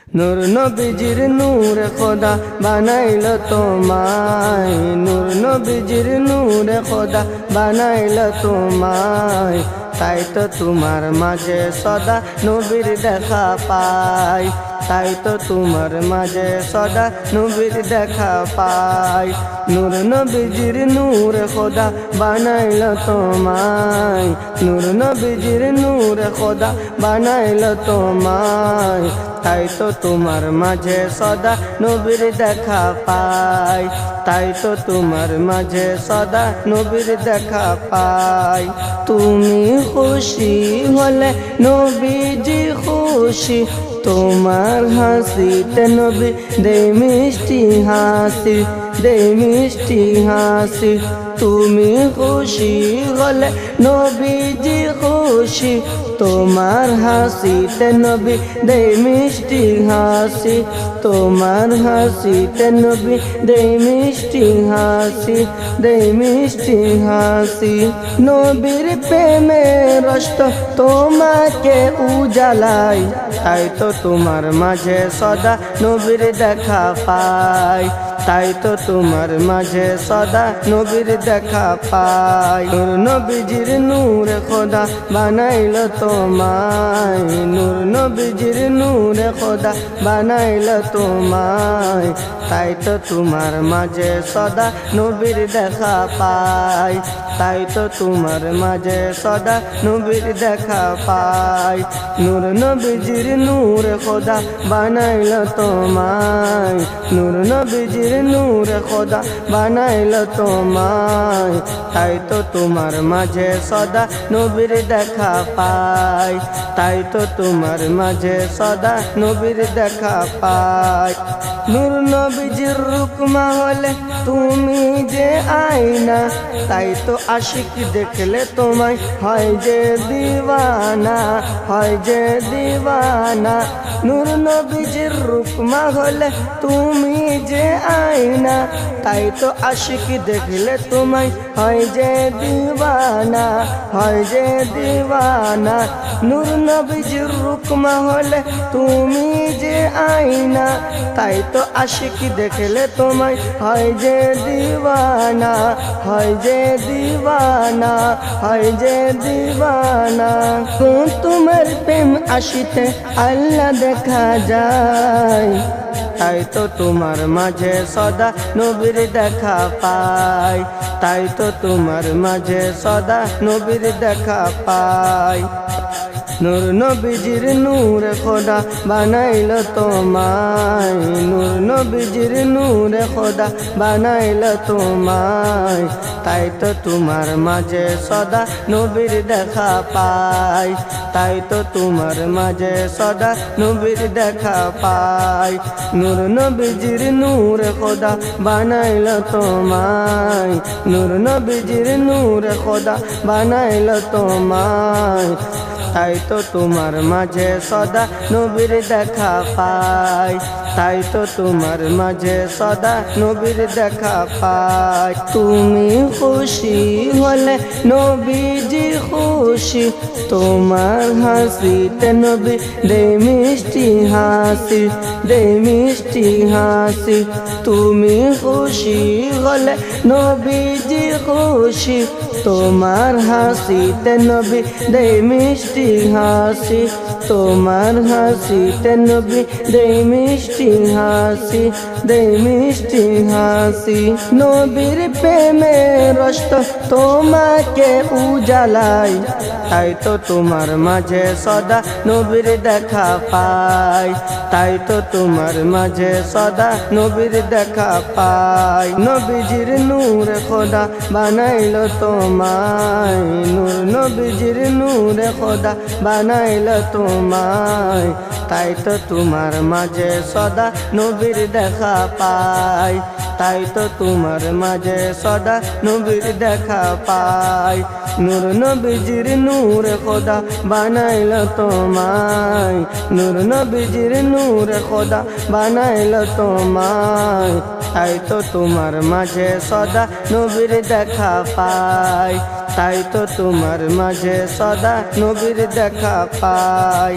নূর নবীজির নূরে খোদা বানাইল তোমায়, নূর নবীজির নূরে খোদা বানাইল তোমায়। তাই তো তোমার মাঝে সদা নবীর দেখা পাই, তাই তো তোমার মাঝে সদা নবীর দেখা পাই। নূর নবীজির নূরে খোদা বানাইল তোমায়, নূর নবীজির নূরে খোদা বানাইল তোমায়। তাই তো তোমার মাঝে সদা নবীর দেখা পাই, তাই তো তোমার মাঝে সদা নবীর দেখা পাই। তুমি খুশি হলে নবীজি খুশি, তোমার হাসিতে নবী দেয় মিষ্টি হাসি, দেয় মিষ্টি হাসি। তুমি খুশি হলে নবীজি খুশি, তোমার হাসিতে নবী দেয় মিষ্টি হাসি, তোমার হাসিতে নবী দেয় মিষ্টি হাসি, দেয় মিষ্টি হাসি। নবীর প্রেমে রস্ত তোমাকে উজালাই, তাই তো তোমার মাঝে সদা নবীর দেখা পাই, তাই তো তোমার মাঝে সদা নবীর দেখা পাই। নূর নবীজির নূরে খোদা বানাইল তোমায়, নূর নবীজির নূরে খোদা বানাইল তোমায়। তাই তো তোমার মাঝে সদা নবীর দেখা পাই, তাই তো তোমার মাঝে সদা নবীর দেখা পাই। নূর নবীজির নূরে খোদা বানাইল তোমায়, নূর নবীজির নূরে খোদা বানাইল তোমায়। তাই তো তোমার মাঝে সদা নবীর দেখা পাই, তাই তো তোমার মাঝে সদা নবীর দেখা পাই। নূর নবীজির রুকমা হলে তুমি যে আয়না, তাই তো আশিক দেখলে তোমায় হয় যে দিওয়ানা, হয় যে দিওয়ানা। নূর নবীজির রুকমা হলে তুমি যে আয়না, তাই তো আশিক দেখলে তোমায় হয় যে দিওয়ানা, হয় যে দিওয়ানা। নূর নবীজির রুকমা হলে তুমি যে আয়না, তাই তো আশিক দেখলে তোমায় হয় যে দিওয়ানা, হয় যে দিওয়ানা, হয় যে দিওয়ানা। তোমার প্রেম আশিতে আল্লাহ দেখা যায়, তাই তো তোমার মাঝে সদা নবীর দেখা পাই, তাই তো তোমার মাঝে সদা নবীর দেখা পাই। নূর নবীজির নূরে খোদা বানাইল তোমায়, নূর নবীজির নূরে খোদা বানাইল তোমায়। তাই তো তোমার মাঝে সদা নবীর দেখা পাই, তাই তো তোমার মাঝে সদা নবীর দেখা পাই। নূর নবীজির নূরে খোদা বানাইল তোমায়, নূর নবীজির নূরে খোদা বানাইল তোমায়। তাই তো তোমার মাঝে সদা নবীর দেখা পাই, তাই তো তোমার মাঝে সদা নবীর দেখা পাই। তুমি খুশি হলে নবীজি খুশি, তোমার হাসিতে নবী দেয় মিষ্টি হাসি, দেয় মিষ্টি হাসি। তুমি খুশি হলে নবীজি খুশি, তোমার হাসিতে নবী দেয় মিষ্টি হাসি, তোমার হাসিতে নবী দেয় মিষ্টি হাসি, দেয় মিষ্টি হাসি। নবীর প্রেমে রস্ত তোমাকে উজালাই, তাই তো তোমার মাঝে সদা নবীর দেখা পাই, তাই তো তোমার মাঝে সদা নবীর দেখা পাই। নবীজির নূরে খোদা বানাইল তোমায়, নূর নবীজির নূরে খোদা বানাইল তোমায়। তাই তো তোমার মাঝে সদা নবীর দেখা পাই, তাই তো তোমার মাঝে সদা নবীর দেখা পাই। নূর নবীজির নূরে খোদা বানাইল তোমায়, নূর নবীজির নূরে খোদা বানাইল তোমায়। তাই তো তোমার মাঝে সদা নবীর দেখা পাই, তাই তো তোমার মাঝে সদা নবীর দেখা পাই।